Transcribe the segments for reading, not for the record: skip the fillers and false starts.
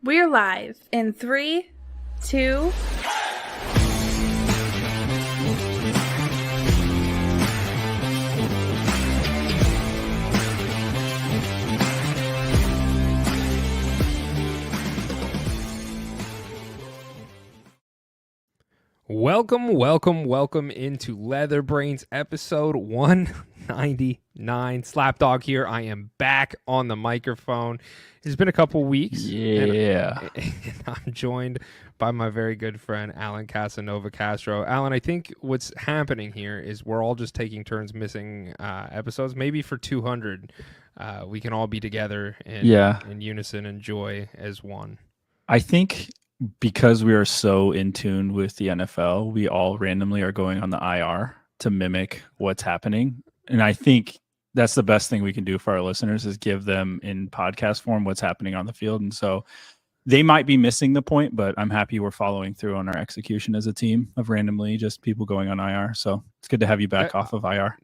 We're live in 3, 2. Welcome into LeatherBrainz episode 199. Slapdog here. I am back on the microphone. It's been a couple weeks. Yeah. And I'm joined by my very good friend, Alan Casanova Castro. Alan, I think what's happening here is we're all just taking turns missing episodes. Maybe for 200, we can all be together in unison and joy as one. I think because we are so in tune with the NFL, we all randomly are going on the IR to mimic what's happening. And I think that's the best thing we can do for our listeners is give them in podcast form what's happening on the field. And so they might be missing the point, but I'm happy we're following through on our execution as a team of randomly just people going on IR. So it's good to have you back off of IR.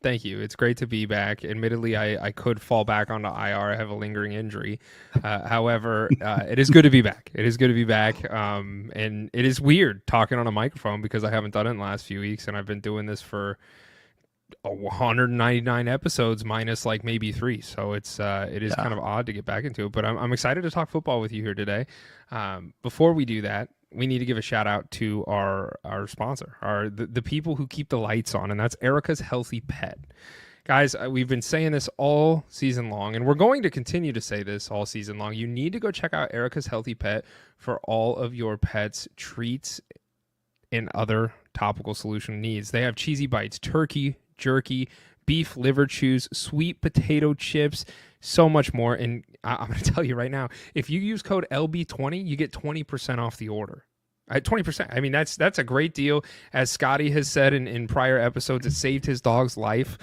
Thank you. It's great to be back. Admittedly, I could fall back onto IR. I have a lingering injury. However, it is good to be back. It is good to be back. And it is weird talking on a microphone because I haven't done it in the last few weeks, and I've been doing this for 199 episodes minus like maybe 3. So it is kind of odd to get back into it. But I'm excited to talk football with you here today. Before we do that, we need to give a shout out to our sponsor, the people who keep the lights on, and that's Erica's Healthy Pet. Guys, we've been saying this all season long, and we're going to continue to say this all season long. You need to go check out Erica's Healthy Pet for all of your pet's treats and other topical solution needs. They have cheesy bites, turkey, jerky, beef liver chews, sweet potato chips, so much more. And I'm going to tell you right now, if you use code LB20, you get 20% off the order. 20%. I mean, that's a great deal. As Scotty has said in prior episodes, it saved his dog's life.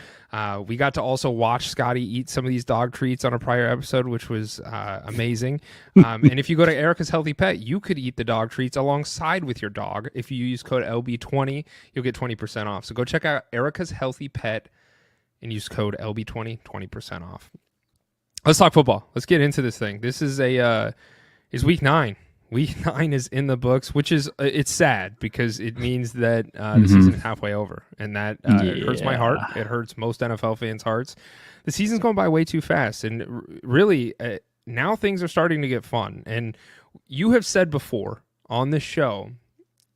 We got to also watch Scotty eat some of these dog treats on a prior episode, which was amazing. And if you go to Erica's Healthy Pet, you could eat the dog treats alongside with your dog. If you use code LB20, you'll get 20% off. So go check out Erica's Healthy Pet and use code LB20, 20% off. Let's talk football. Let's get into this thing. This is is week 9. Week 9 is in the books, which is it's sad because it means that the season is halfway over, and that it hurts my heart. It hurts most NFL fans' hearts. The season's going by way too fast, and really now things are starting to get fun. And you have said before on this show,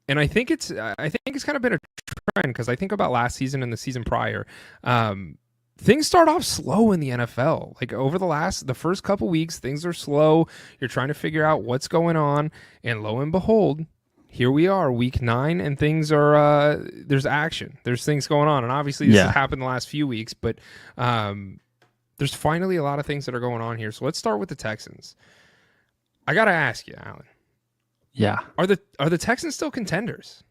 and I think it's kind of been a trend because I think about last season and the season prior. Things start off slow in the NFL. Like over the first couple weeks, things are slow. You're trying to figure out what's going on. And lo and behold, here we are, week 9, and things are, there's action. There's things going on. And obviously this has happened the last few weeks, but there's finally a lot of things that are going on here. So let's start with the Texans. I got to ask you, Alan. Yeah. Are the Texans still contenders?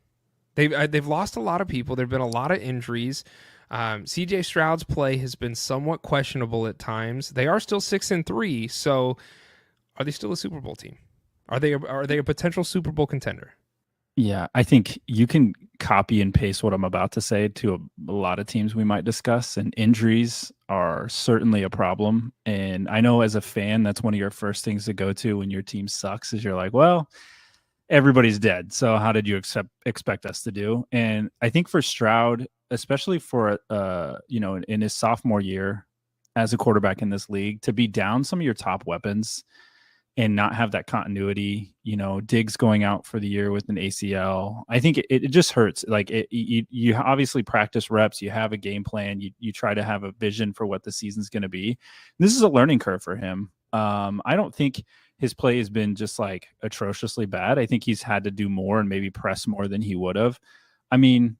They've lost a lot of people. There've been a lot of injuries. CJ Stroud's play has been somewhat questionable at times. They are still 6-3, so are they still a Super Bowl team? Are they a potential Super Bowl contender? Yeah, I think you can copy and paste what I'm about to say to a lot of teams we might discuss, and injuries are certainly a problem. And I know as a fan, that's one of your first things to go to when your team sucks is you're like, well, everybody's dead. So how did you expect us to do? And I think for Stroud, especially for in his sophomore year as a quarterback in this league, to be down some of your top weapons and not have that continuity, Diggs going out for the year with an ACL, I think it just hurts. Like you obviously practice reps, you have a game plan, you try to have a vision for what the season's going to be. This is a learning curve for him. I don't think his play has been just like atrociously bad. I think he's had to do more and maybe press more than he would have. I mean,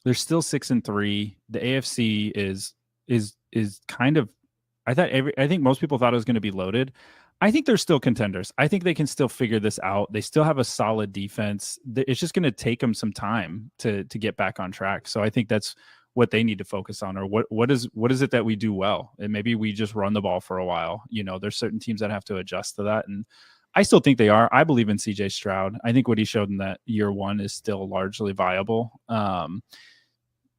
they're still 6-3. The AFC is kind of. I think most people thought it was going to be loaded. I think they're still contenders. I think they can still figure this out. They still have a solid defense. It's just going to take them some time to get back on track. So I think that's what they need to focus on, or what is it that we do well, and maybe we just run the ball for a while. There's certain teams that have to adjust to that, and I still think they are. I believe in CJ Stroud. I think what he showed in that year 1 is still largely viable.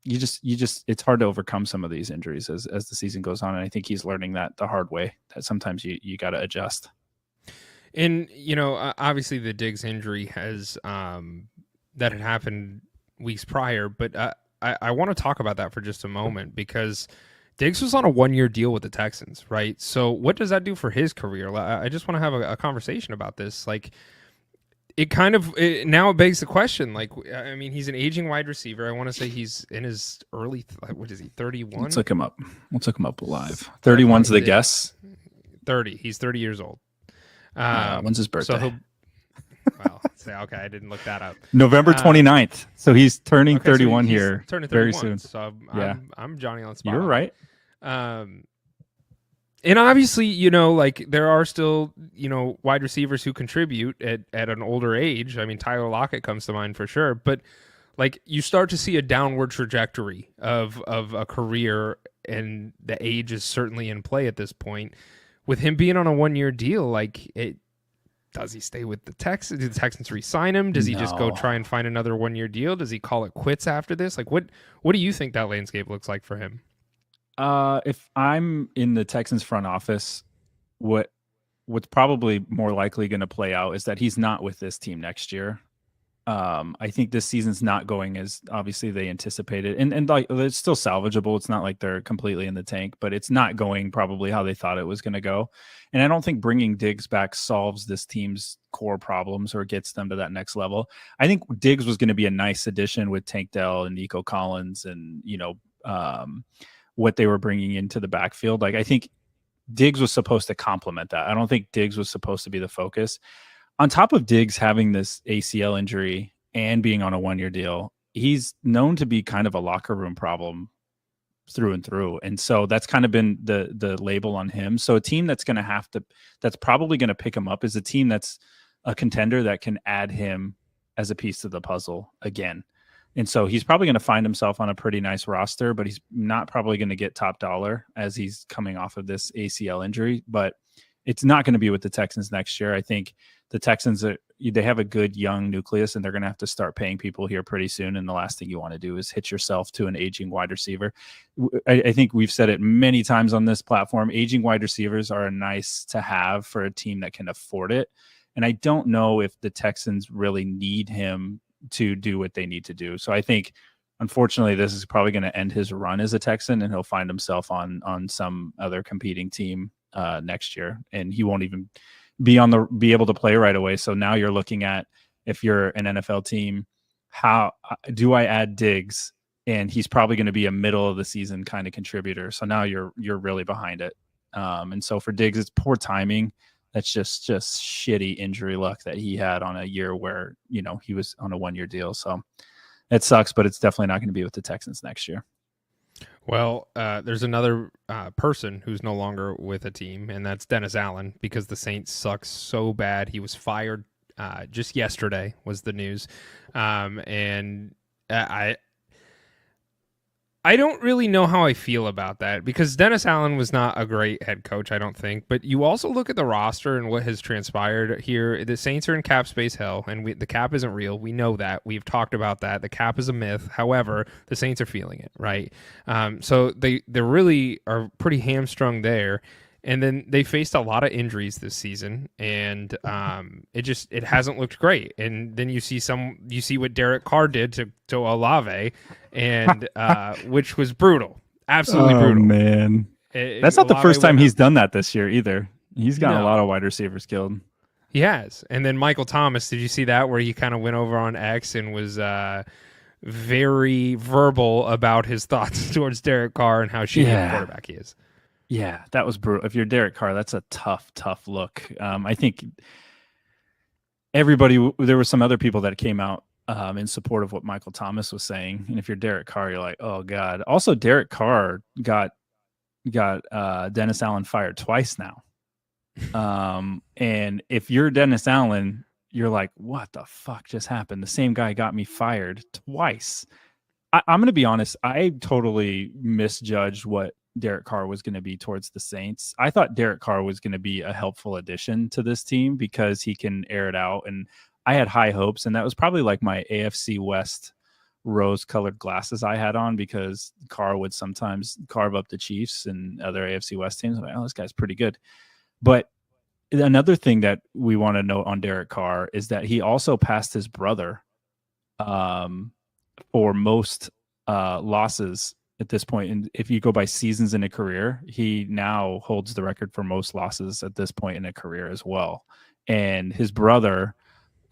It's hard to overcome some of these injuries as the season goes on. And I think he's learning that the hard way, that sometimes you got to adjust. And, obviously the Diggs injury has that had happened weeks prior, but I want to talk about that for just a moment because Diggs was on a 1-year deal with the Texans, right? So what does that do for his career? I just want to have a conversation about this. Like, now it begs the question. Like, I mean, he's an aging wide receiver. I want to say he's in his early, what is he, 31? Let's look him up. Let's look him up live. 31's the guess. 30. He's 30 years old. When's his birthday? So okay, I didn't look that up. November 29th. So he's turning 31 he's here turning 31, very soon. So Yeah. I'm Johnny on spot. You're right. And obviously, like there are still, wide receivers who contribute at an older age. I mean, Tyler Lockett comes to mind for sure. But like you start to see a downward trajectory of a career, and the age is certainly in play at this point. With him being on a 1-year deal, does he stay with the Texans? Do the Texans re-sign him? Does he just go try and find another 1-year deal? Does he call it quits after this? Like, what do you think that landscape looks like for him? If I'm in the Texans front office, what's probably more likely going to play out is that he's not with this team next year. I think this season's not going as obviously they anticipated, and like it's still salvageable. It's not like they're completely in the tank, but it's not going probably how they thought it was going to go. And I don't think bringing Diggs back solves this team's core problems or gets them to that next level. I think Diggs was going to be a nice addition with Tank Dell and Nico Collins and what they were bringing into the backfield. Like I think Diggs was supposed to complement that. I don't think Diggs was supposed to be the focus. On top of Diggs having this ACL injury and being on a 1-year deal, he's known to be kind of a locker room problem through and through. And so that's kind of been the label on him. So a team that's probably going to pick him up is a team that's a contender that can add him as a piece to the puzzle again. And so he's probably going to find himself on a pretty nice roster, but he's not probably going to get top dollar as he's coming off of this ACL injury. But it's not going to be with the Texans next year. I think the Texans, they have a good young nucleus, and they're going to have to start paying people here pretty soon. And the last thing you want to do is hitch yourself to an aging wide receiver. I think we've said it many times on this platform. Aging wide receivers are nice to have for a team that can afford it. And I don't know if the Texans really need him to do what they need to do. So I think, unfortunately, this is probably going to end his run as a Texan, and he'll find himself on some other competing team next year, and he won't even be able to play right away. So now you're looking at, if you're an NFL team, how do I add Diggs? And he's probably going to be a middle of the season kind of contributor. So now you're really behind it. And so for Diggs, it's poor timing. That's just shitty injury luck that he had on a year where, he was on a 1-year deal. So it sucks, but it's definitely not going to be with the Texans next year. Well, there's another person who's no longer with a team, and that's Dennis Allen, because the Saints suck so bad. He was fired just yesterday was the news. And I don't really know how I feel about that, because Dennis Allen was not a great head coach, I don't think. But you also look at the roster and what has transpired here. The Saints are in cap space hell, and the cap isn't real. We know that. We've talked about that. The cap is a myth. However, the Saints are feeling it, right? So they really are pretty hamstrung there. And then they faced a lot of injuries this season, and it hasn't looked great. And then you see what Derek Carr did to Olave, and which was brutal, absolutely brutal. Oh man, that's not the first time he's done that this year either. He's got a lot of wide receivers killed. He has. And then Michael Thomas, did you see that, where he kind of went over on X and was very verbal about his thoughts towards Derek Carr and how shitty of a quarterback he is? Yeah, that was brutal. If you're Derek Carr, that's a tough look. I think there were some other people that came out in support of what Michael Thomas was saying. And if you're Derek Carr, you're like, oh God. Also, Derek Carr got Dennis Allen fired twice now. And if you're Dennis Allen, you're like, what the fuck just happened? The same guy got me fired twice. I'm going to be honest. I totally misjudged what Derek Carr was going to be towards the Saints. I thought Derek Carr was going to be a helpful addition to this team because he can air it out. And I had high hopes. And that was probably like my AFC West rose-colored glasses I had on, because Carr would sometimes carve up the Chiefs and other AFC West teams. I'm like, oh, this guy's pretty good. But another thing that we want to note on Derek Carr is that he also passed his brother for most losses at this point. And if you go by seasons in a career, he now holds the record for most losses at this point in a career as well. And his brother,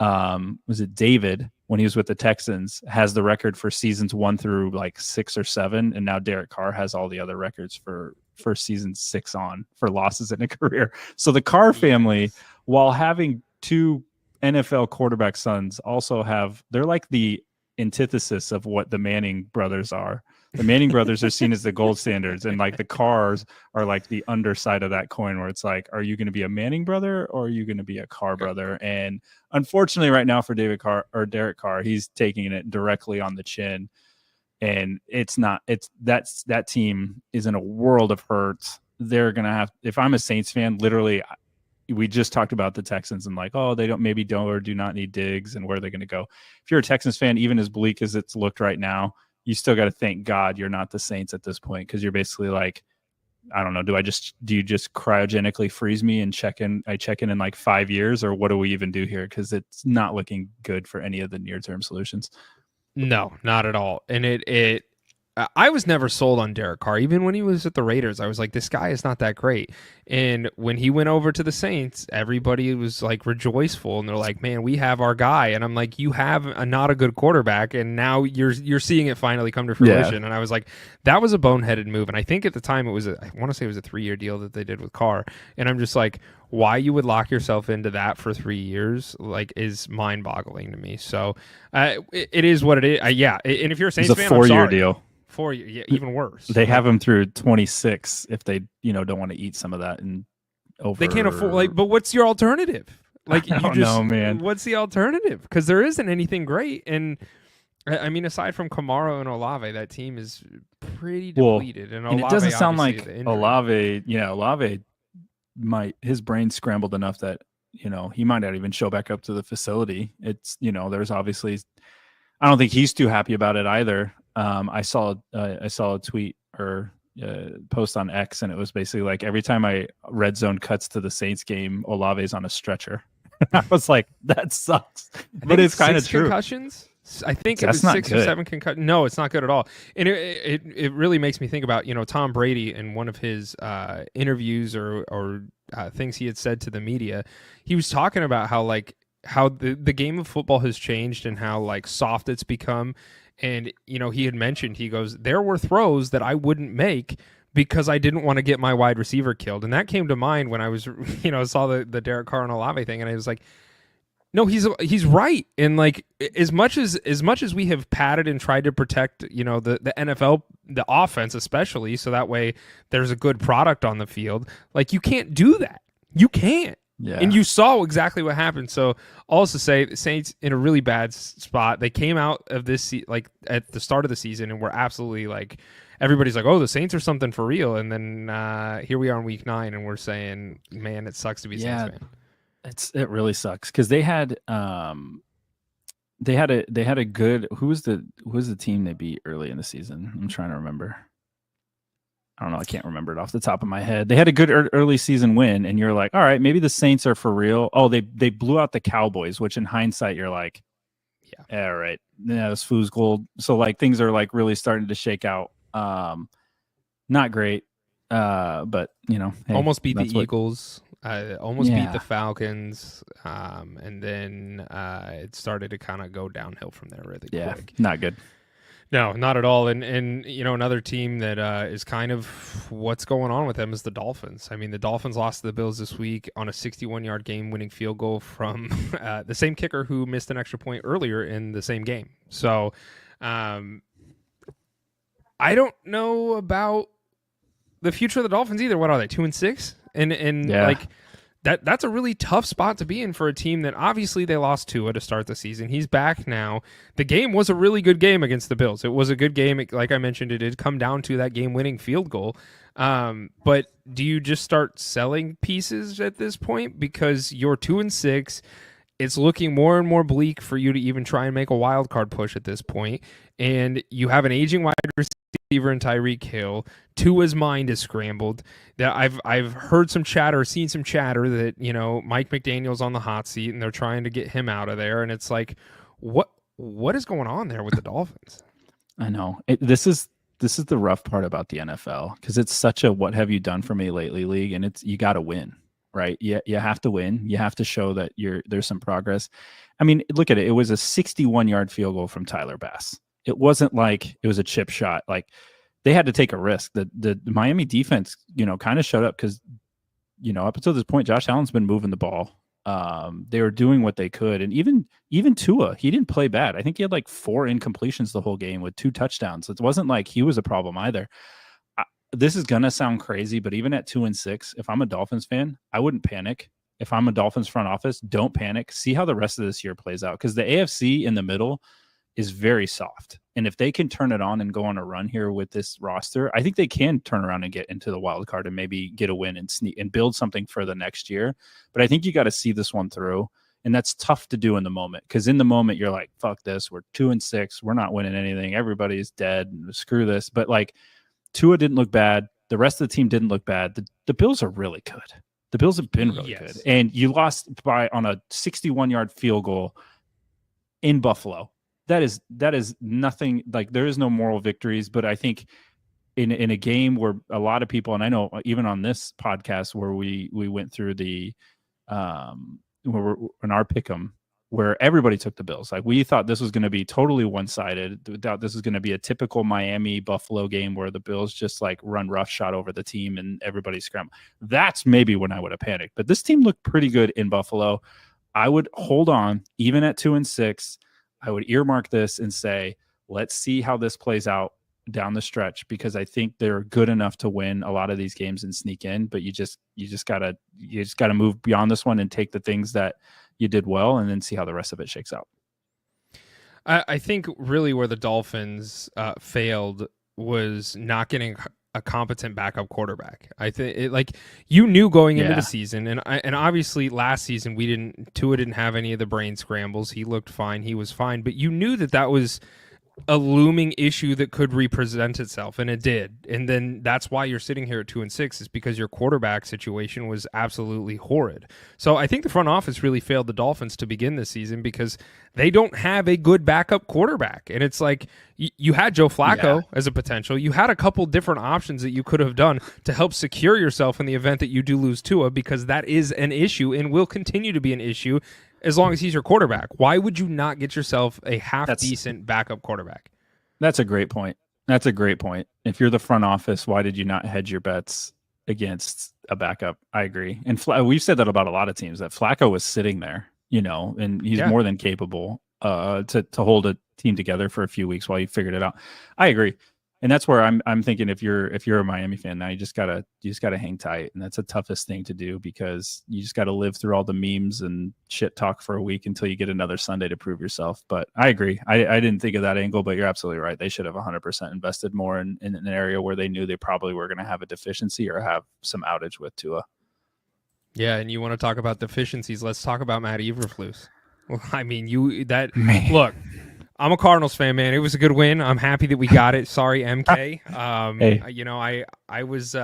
was it David, when he was with the Texans, has the record for seasons 1 through like 6 or 7. And now Derek Carr has all the other records for season 6 on for losses in a career. So the Carr family, while having 2 NFL quarterback sons, also they're like the antithesis of what the Manning brothers are. The Manning brothers are seen as the gold standards, and like the Carrs are like the underside of that coin, where it's like, are you going to be a Manning brother or are you going to be a Carr brother? And unfortunately right now for Derek Carr, he's taking it directly on the chin, and that team is in a world of hurt. They're going to have, if I'm a Saints fan, literally, we just talked about the Texans and like, oh, they do not need Diggs and where they're going to go. If you're a Texans fan, even as bleak as it's looked right now, you still got to thank God you're not the Saints at this point, because you're basically like, I don't know, do you just cryogenically freeze me and I check in like 5 years, or what do we even do here? Because it's not looking good for any of the near-term solutions. No, not at all. And I was never sold on Derek Carr. Even when he was at the Raiders, I was like, this guy is not that great. And when he went over to the Saints, everybody was like rejoiceful, and they're like, man, we have our guy. And I'm like, you have not a good quarterback, and now you're seeing it finally come to fruition. Yeah. And I was like, that was a boneheaded move. And I think at the time I want to say it was a 3-year deal that they did with Carr. And I'm just like, why you would lock yourself into that for 3 years, like, is mind boggling to me. So it is what it is. Yeah. And if you're a Saints fan, it's a 4-year deal. 4 years, yeah, even worse. They have him through 26 if they, don't want to eat some of that and over. They can't afford. But what's your alternative? Like, I don't know, man. What's the alternative? Because there isn't anything great. And I mean, aside from Kamara and Olave, that team is pretty depleted. And it doesn't sound like Olave. Olave his brain scrambled enough that he might not even show back up to the facility. It's there's obviously. I don't think he's too happy about it either. I saw a tweet or post on X, and it was basically like, every time red zone cuts to the Saints game, Olave's on a stretcher. I was like, that sucks, but it's kind of true. Concussions. I think it was 6 or 7 concussions. No, it's not good at all. And it really makes me think about Tom Brady in one of his interviews or things he had said to the media. He was talking about how the game of football has changed and how like soft it's become. And, he had mentioned, he goes, there were throws that I wouldn't make because I didn't want to get my wide receiver killed. And that came to mind when I was, saw the Derek Carr and Olave thing. And I was like, no, he's right. And like, as much as we have padded and tried to protect, the NFL, the offense especially, so that way there's a good product on the field, like, you can't do that. You can't. Yeah. And you saw exactly what happened. So, also say the Saints in a really bad spot. They came out of this at the start of the season and were absolutely like, everybody's like, oh, the Saints are something for real. And then here we are in week 9, and we're saying, man, it sucks to be a Saints fan. It really sucks, because they had a good, who was the team they beat early in the season? I'm trying to remember. I don't know. I can't remember it off the top of my head. They had a good early season win, and you're like, all right, maybe the Saints are for real. Oh, they blew out the Cowboys, which in hindsight, you're like, yeah, all right. Yeah, it's fool's gold. So like, things are like really starting to shake out. Not great. But hey, almost beat the Eagles. Almost beat the Falcons. And then it started to kind of go downhill from there really quick. Not good. No, not at all. And another team that is kind of what's going on with them is the Dolphins. I mean, the Dolphins lost to the Bills this week on a 61-yard game-winning field goal from the same kicker who missed an extra point earlier in the same game. So I don't know about the future of the Dolphins either. What are they, 2-6? And like, that's a really tough spot to be in for a team that obviously they lost Tua to start the season. He's back now. The game was a really good game against the Bills. It was a good game. Like I mentioned, it did come down to that game-winning field goal. But do you just start selling pieces at this point? Because you're 2-6. It's looking more and more bleak for you to even try and make a wild card push at this point. And you have an aging wide receiver receiver in Tyreek Hill. Tua's mind is scrambled. That I've heard some chatter, seen some chatter that, you know, Mike McDaniel's on the hot seat and they're trying to get him out of there. And it's like, what is going on there with the Dolphins? I know. This is the rough part about the NFL, because it's such a what have you done for me lately league, and you got to win, right? You have to win. You have to show that there's some progress. I mean, look at it. It was a 61-yard field goal from Tyler Bass. It wasn't like it was a chip shot. Like, they had to take a risk. The Miami defense, you know, kind of showed up because, you know, up until this point, Josh Allen's been moving the ball. They were doing what they could. And even Tua, he didn't play bad. I think he had like 4 incompletions the whole game with 2 touchdowns. It wasn't like he was a problem either. This is going to sound crazy, but even at 2-6, if I'm a Dolphins fan, I wouldn't panic. If I'm a Dolphins front office, don't panic. See how the rest of this year plays out, because the AFC in the middle is very soft. And if they can turn it on and go on a run here with this roster, I think they can turn around and get into the wild card and maybe get a win and sneak and build something for the next year. But I think you got to see this one through. And that's tough to do in the moment, because in the moment you're like, fuck this. We're 2-6. We're not winning anything. Everybody's dead. Screw this. But like, Tua didn't look bad. The rest of the team didn't look bad. The Bills are really good. The Bills have been really good. And you lost on a 61-yard field goal in Buffalo. That is nothing. Like, there is no moral victories, but I think in a game where a lot of people, and I know even on this podcast where we went through the where we're in our pick'em, where everybody took the Bills. Like, we thought this was going to be totally one-sided. We thought this was going to be a typical Miami Buffalo game where the Bills just like run roughshod over the team and everybody scramble. That's maybe when I would have panicked. But this team looked pretty good in Buffalo. I would hold on even at 2-6. I would earmark this and say, let's see how this plays out down the stretch, because I think they're good enough to win a lot of these games and sneak in. But you just gotta move beyond this one and take the things that you did well and then see how the rest of it shakes out. I think really where the Dolphins failed was not getting a competent backup quarterback. I think like you knew going into the season, and obviously last season Tua didn't have any of the brain scrambles. He looked fine. He was fine, but you knew that was a looming issue that could represent itself, and it did. And then that's why you're sitting here at 2-6, is because your quarterback situation was absolutely horrid. So I think the front office really failed the Dolphins to begin this season, because they don't have a good backup quarterback. And it's like you had Joe Flacco as a potential. You had a couple different options that you could have done to help secure yourself in the event that you do lose Tua, because that is an issue and will continue to be an issue as long as he's your quarterback. Why would you not get yourself a half-decent backup quarterback? That's a great point. If you're the front office, why did you not hedge your bets against a backup? I agree. And we've said that about a lot of teams, that Flacco was sitting there, you know, and he's more than capable to hold a team together for a few weeks while you figured it out. I agree. And that's where I'm thinking, if you're a Miami fan now, you just gotta hang tight. And that's the toughest thing to do, because you just gotta live through all the memes and shit talk for a week until you get another Sunday to prove yourself. But I agree. I didn't think of that angle, but you're absolutely right. They should have 100% invested more in an area where they knew they probably were going to have a deficiency or have some outage with Tua. Yeah, and you want to talk about deficiencies? Let's talk about Matt Eberflus. Well, I mean, look. I'm a Cardinals fan, man. It was a good win. I'm happy that we got it. Sorry, MK. Hey. You know, I was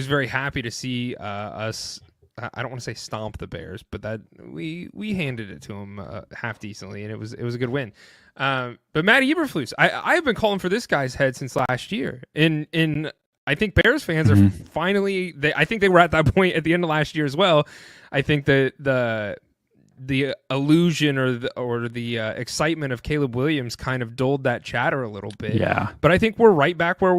very happy to see us. I don't want to say stomp the Bears, but that we handed it to them half decently, and it was a good win. But Matt Eberflus, I've been calling for this guy's head since last year. In I think Bears fans are finally. I think they were at that point at the end of last year as well. I think that the illusion or the excitement of Caleb Williams kind of dulled that chatter a little bit. Yeah. But I think we're right back where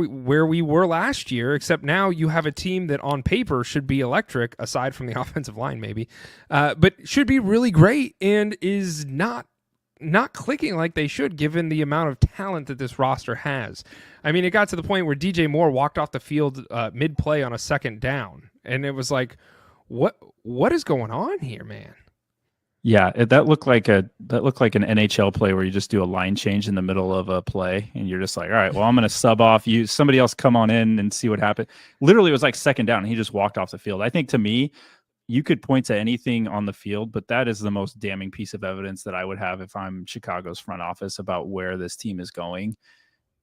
we were last year, except now you have a team that on paper should be electric, aside from the offensive line maybe, but should be really great and is not clicking like they should, given the amount of talent that this roster has. I mean, it got to the point where DJ Moore walked off the field mid-play on a second down, and it was like, what is going on here, man? Yeah, that looked like an NHL play where you just do a line change in the middle of a play, and you're just like, all right, well, I'm going to sub off you. Somebody else come on in and see what happened. Literally, it was like second down, and he just walked off the field. I think, to me, you could point to anything on the field, but that is the most damning piece of evidence that I would have if I'm Chicago's front office about where this team is going.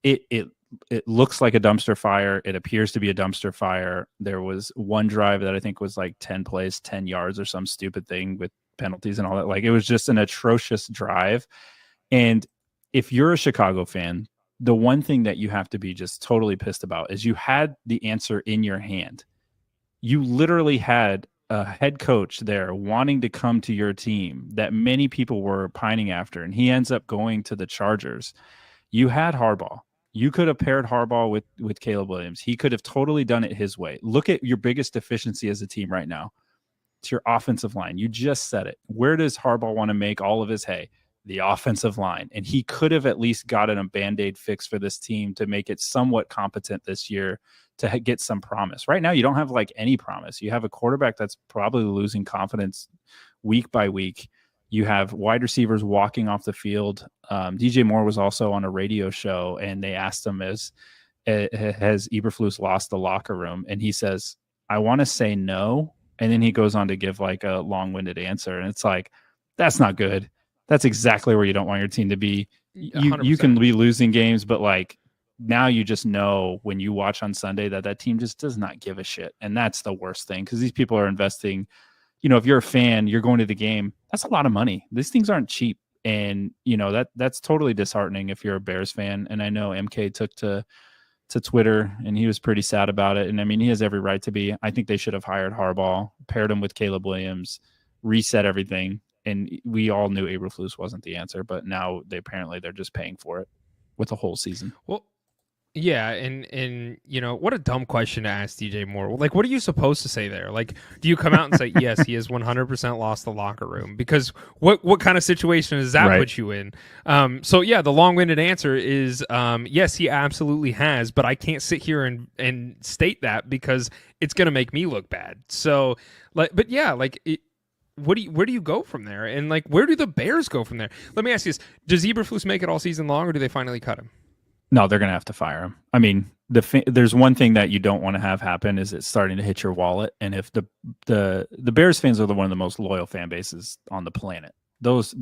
It it looks like a dumpster fire. It appears to be a dumpster fire. There was one drive that I think was like 10 plays, 10 yards or some stupid thing with penalties and all that. Like, it was just an atrocious drive. And if you're a Chicago fan, the one thing that you have to be just totally pissed about is you had the answer in your hand. You literally had a head coach there wanting to come to your team that many people were pining after, and he ends up going to the Chargers. You had Harbaugh. You could have paired Harbaugh with Caleb Williams. He could have totally done it his way. Look at your biggest deficiency as a team right now. It's your offensive line. You just said it. Where does Harbaugh want to make all of his hay? The offensive line. And he could have at least gotten a Band-Aid fix for this team to make it somewhat competent this year, to get some promise. Right now, you don't have like any promise. You have a quarterback that's probably losing confidence week by week. You have wide receivers walking off the field. DJ Moore was also on a radio show, and they asked him, has Eberflus lost the locker room? And he says, I want to say no. And then he goes on to give like a long-winded answer. And it's like, that's not good. That's exactly where you don't want your team to be. You can be losing games, but like, now you just know when you watch on Sunday that team just does not give a shit. And that's the worst thing, because these people are investing. If you're a fan, you're going to the game. That's a lot of money. These things aren't cheap. And, that's totally disheartening if you're a Bears fan. And I know MK took to Twitter, and he was pretty sad about it. And I mean, he has every right to be. I think they should have hired Harbaugh, paired him with Caleb Williams, reset everything. And we all knew Eberflus wasn't the answer, but now they're just paying for it with the whole season. Well, yeah, and what a dumb question to ask DJ Moore. Like, what are you supposed to say there? Like, do you come out and say, yes, he has 100% lost the locker room? Because what kind of situation does that put you in? So yeah, the long-winded answer is yes, he absolutely has, but I can't sit here and state that because it's going to make me look bad. So, but yeah, where do you go from there? And like, where do the Bears go from there? Let me ask you this: does Eberflus make it all season long, or do they finally cut him? No, they're going to have to fire him. I mean, there's one thing that you don't want to have happen is it's starting to hit your wallet. And if the Bears fans are one of the most loyal fan bases on the planet, those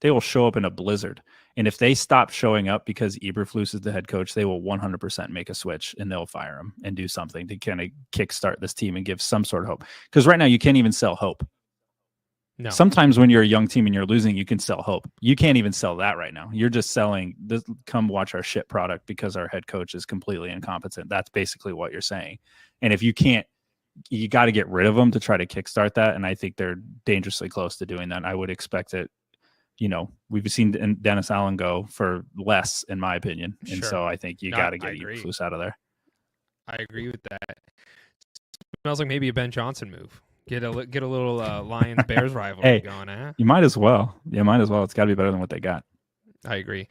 they will show up in a blizzard. And if they stop showing up because Eberflus is the head coach, they will 100% make a switch and they'll fire him and do something to kind of kickstart this team and give some sort of hope. Because right now you can't even sell hope. No. Sometimes when you're a young team and you're losing, you can sell hope. You can't even sell that right now. You're just selling this, come watch our shit product because our head coach is completely incompetent. That's basically what you're saying. And if you can't, you got to get rid of them to try to kickstart that. And I think they're dangerously close to doing that. I would expect it. We've seen Dennis Allen go for less, in my opinion. And sure. So I think you got to get Eberflus out of there. I agree with that. Smells like maybe a Ben Johnson move. Get a little Lions Bears rivalry going, eh? You might as well. Yeah, might as well. It's got to be better than what they got. I agree.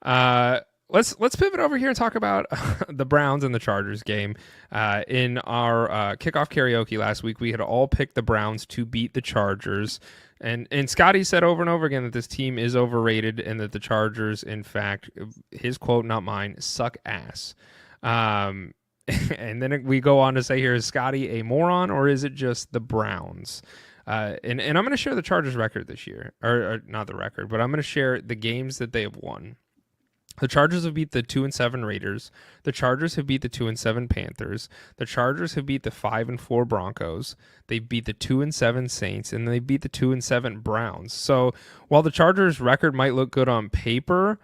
Let's pivot over here and talk about the Browns and the Chargers game. In our kickoff karaoke last week, we had all picked the Browns to beat the Chargers, and Scotty said over and over again that this team is overrated and that the Chargers, in fact, his quote, not mine, suck ass. And then we go on to say here, is Scotty a moron or is it just the Browns? And I'm going to share the Chargers record this year, or not the record, but I'm going to share the games that they have won. The Chargers have beat the 2-7 Raiders. The Chargers have beat the 2-7 Panthers. The Chargers have beat the 5-4 Broncos. They beat the 2-7 Saints, and they beat the 2-7 Browns. So while the Chargers record might look good on paper,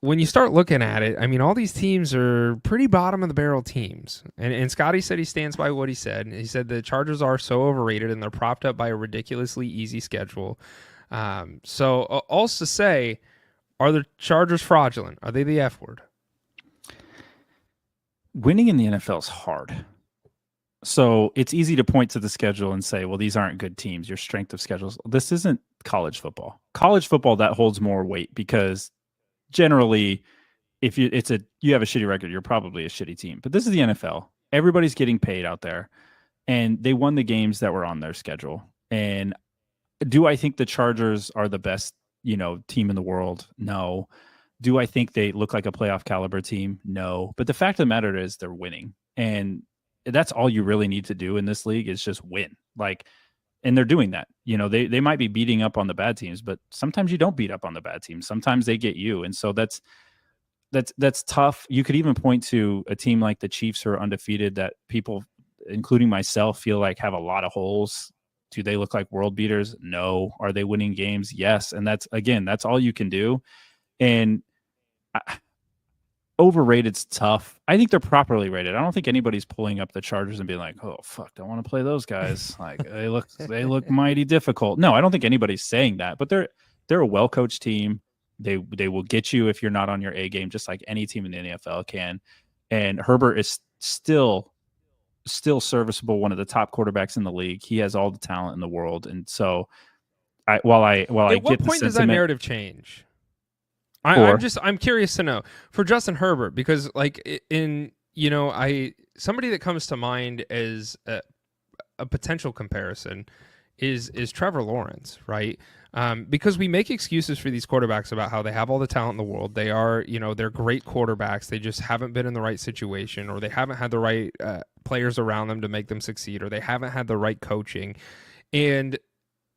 when you start looking at it, I mean, all these teams are pretty bottom of the barrel teams. And Scotty said he stands by what he said. He said the Chargers are so overrated and they're propped up by a ridiculously easy schedule. So also to say, are the Chargers fraudulent? Are they the F word? Winning in the NFL is hard. So it's easy to point to the schedule and say, well, these aren't good teams. Your strength of schedules. This isn't college football. College football, that holds more weight because generally, if you have a shitty record, you're probably a shitty team. But this is the NFL. Everybody's getting paid out there, and they won the games that were on their schedule. And do I think the Chargers are the best, team in the world? No. Do I think they look like a playoff caliber team? No. But the fact of the matter is they're winning, and that's all you really need to do in this league is just win. And they're doing that. They might be beating up on the bad teams, but sometimes you don't beat up on the bad teams. Sometimes they get you. And so that's tough. You could even point to a team like the Chiefs who are undefeated that people, including myself, feel like have a lot of holes. Do they look like world beaters? No. Are they winning games? Yes. And that's all you can do. And overrated's tough. I think they're properly rated. I don't think anybody's pulling up the Chargers and being like, "Oh fuck, don't want to play those guys." Like they look mighty difficult. No, I don't think anybody's saying that. But they're a well-coached team. They will get you if you're not on your A game, just like any team in the NFL can. And Herbert is still serviceable, one of the top quarterbacks in the league. He has all the talent in the world. And so while I At what get the point does that narrative change? I'm curious to know for Justin Herbert, because like somebody that comes to mind as a potential comparison is Trevor Lawrence, right? Because we make excuses for these quarterbacks about how they have all the talent in the world. They are, they're great quarterbacks. They just haven't been in the right situation, or they haven't had the right players around them to make them succeed, or they haven't had the right coaching. And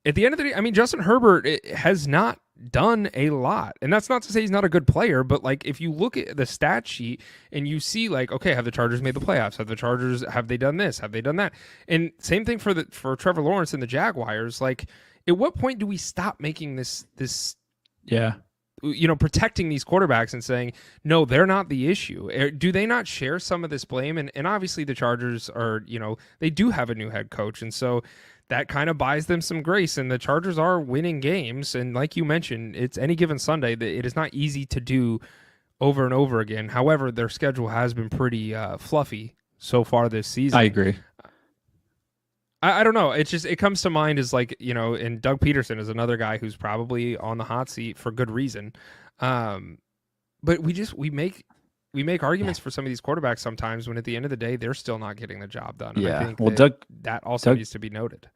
at the end of the day, I mean, Justin Herbert has not done a lot. And that's not to say he's not a good player, but like if you look at the stat sheet and you see like, okay, have the Chargers made the playoffs? Have they done this? Have they done that? And same thing for Trevor Lawrence and the Jaguars. Like, at what point do we stop making this protecting these quarterbacks and saying, no, they're not the issue? Do they not share some of this blame? And obviously the Chargers are, they do have a new head coach. And so that kind of buys them some grace, and the Chargers are winning games. And like you mentioned, it's any given Sunday. It is not easy to do over and over again. However, their schedule has been pretty fluffy so far this season. I agree. I don't know. It comes to mind as like, and Doug Peterson is another guy who's probably on the hot seat for good reason. But we make arguments for some of these quarterbacks sometimes when at the end of the day, they're still not getting the job done. And I think that also needs to be noted.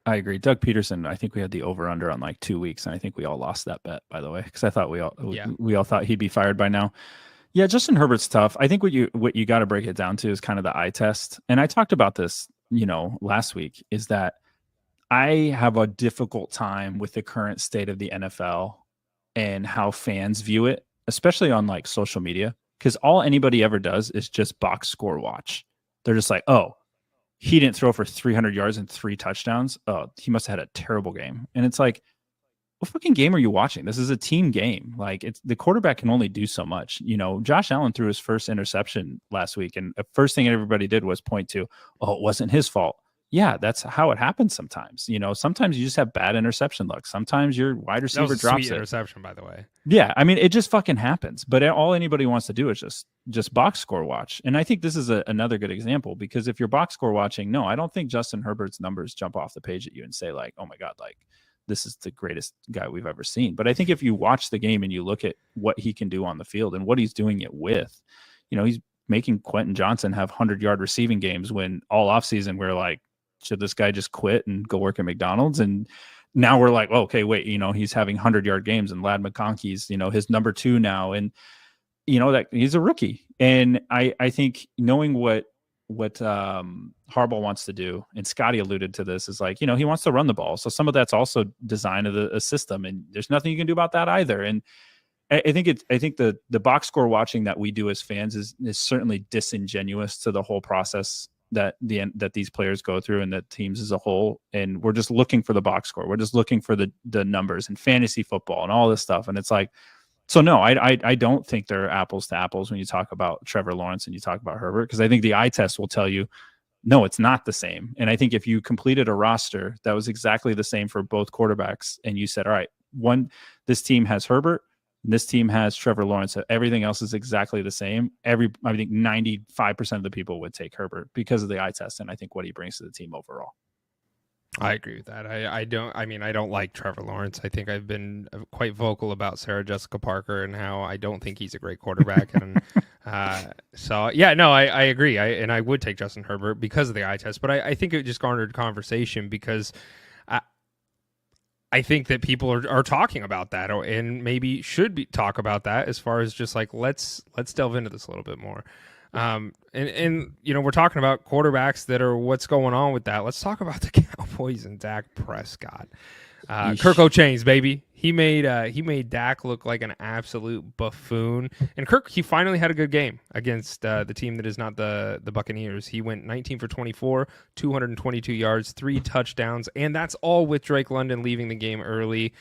I agree. Doug Peterson, I think we had the over-under on like 2 weeks, and I think we all lost that bet, by the way, because I thought we all thought he'd be fired by now. Yeah, Justin Herbert's tough. I think what you got to break it down to is kind of the eye test. And I talked about this, last week, is that I have a difficult time with the current state of the NFL and how fans view it, especially on like social media, because all anybody ever does is just box score watch. They're just like, oh, he didn't throw for 300 yards and 3 touchdowns. Oh, he must have had a terrible game. And it's like, what fucking game are you watching? This is a team game. Like, the quarterback can only do so much. Josh Allen threw his first interception last week, and the first thing everybody did was point to, oh, it wasn't his fault. Yeah, that's how it happens sometimes. Sometimes you just have bad interception luck. Sometimes your wide receiver drops it. Interception, by the way. Yeah, I mean, it just fucking happens. But all anybody wants to do is just box score watch. And I think this is another good example, because if you're box score watching, no, I don't think Justin Herbert's numbers jump off the page at you and say like, oh my God, like this is the greatest guy we've ever seen. But I think if you watch the game and you look at what he can do on the field and what he's doing it with, he's making Quentin Johnson have 100-yard receiving games when all offseason we're like, should this guy just quit and go work at McDonald's? And now we're like, oh, okay, wait, he's having 100-yard games, and Ladd McConkey's, his number 2 now. And, that he's a rookie. And I think knowing what Harbaugh wants to do, and Scotty alluded to this, is like, he wants to run the ball. So some of that's also design of the system, and there's nothing you can do about that either. And I think the box score watching that we do as fans is certainly disingenuous to the whole process that these players go through, and that teams as a whole. And we're just looking for the box score. We're just looking for the numbers and fantasy football and all this stuff. And it's like, so no, I don't think they're apples to apples when you talk about Trevor Lawrence and you talk about Herbert, because I think the eye test will tell you, no, it's not the same. And I think if you completed a roster that was exactly the same for both quarterbacks, and you said, all right, this team has Herbert, this team has Trevor Lawrence, so everything else is exactly the same, I think 95% of the people would take Herbert because of the eye test, and I think what he brings to the team overall. I agree with that. I don't like Trevor Lawrence. I think I've been quite vocal about Sarah Jessica Parker and how I don't think he's a great quarterback. And so, yeah, no, I agree. I would take Justin Herbert because of the eye test, but I think it just garnered conversation because I think that people are talking about that, and maybe should talk about that, as far as just like, let's delve into this a little bit more. And we're talking about quarterbacks that are what's going on with that. Let's talk about the Cowboys and Dak Prescott. Kirk O'Chains, baby. He made Dak look like an absolute buffoon. And Kirk, he finally had a good game against the team that is not the Buccaneers. He went 19 for 24, 222 yards, 3 touchdowns, and that's all with Drake London leaving the game early.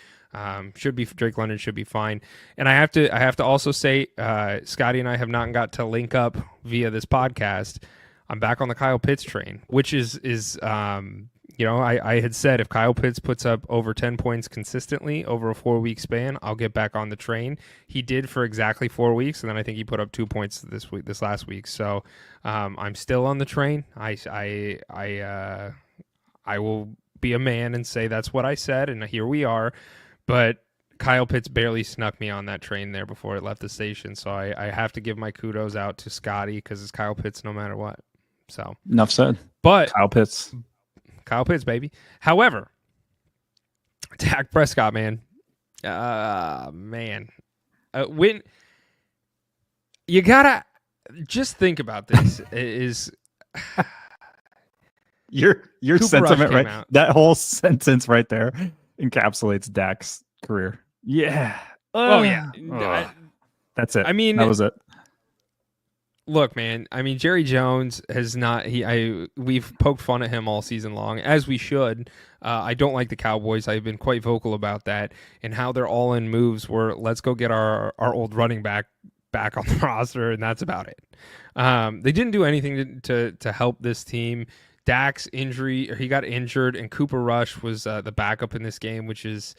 Drake London should be fine. And I have to also say, Scotty and I have not got to link up via this podcast. I'm back on the Kyle Pitts train, which is I had said if Kyle Pitts puts up over 10 points consistently over a 4-week span, I'll get back on the train. He did for exactly 4 weeks, and then I think he put up 2 points this last week. So I'm still on the train. I will be a man and say that's what I said, and here we are. But Kyle Pitts barely snuck me on that train there before it left the station. So I have to give my kudos out to Scotty because it's Kyle Pitts no matter what. So enough said. But Kyle Pitts, baby. However, Dak Prescott, man, when you gotta just think about this is your Cooper sentiment, Rush right? out. That whole sentence right there encapsulates Dak's career. Yeah. That's it. I mean, that was it. Look, man, I mean, Jerry Jones has not, we've poked fun at him all season long, as we should. I don't like the Cowboys. I've been quite vocal about that, and how their all-in moves were, let's go get our old running back on the roster, and that's about it. They didn't do anything to help this team. Dak's injury, or he got injured, and Cooper Rush was the backup in this game, which is,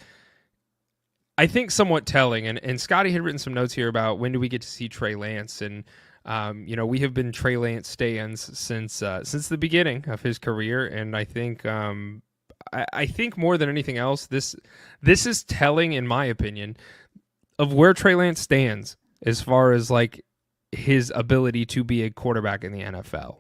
I think, somewhat telling. And Scotty had written some notes here about when do we get to see Trey Lance, and we have been Trey Lance stands since the beginning of his career, and I think I think more than anything else, this is telling, in my opinion, of where Trey Lance stands as far as like his ability to be a quarterback in the NFL.